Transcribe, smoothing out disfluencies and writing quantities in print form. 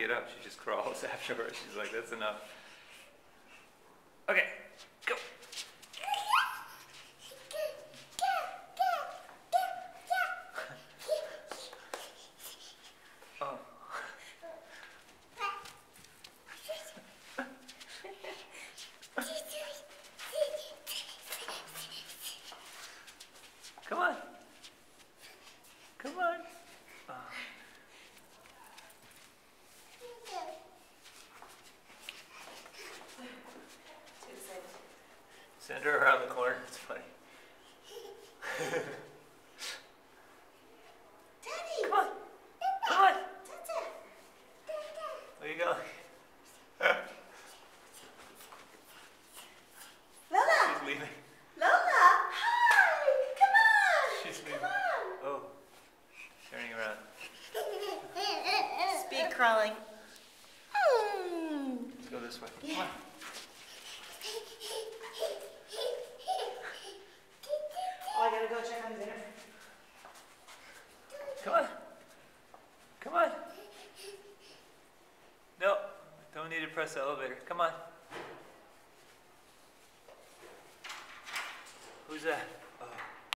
get up. She just crawls afterwards. She's like, that's enough. Okay, go. Oh. Come on. Come on. Oh. Send her around the corner. It's funny. Daddy! Come on. Come on. Dada! Where you going? Lola! She's leaving. Lola! Hi! Come on! She's leaving. Come on! Oh. Turning around. Speed crawling. Let's go this way. Come on. Oh, I gotta go check on dinner. Come on. Come on. No, don't need to press the elevator. Come on. Who's that?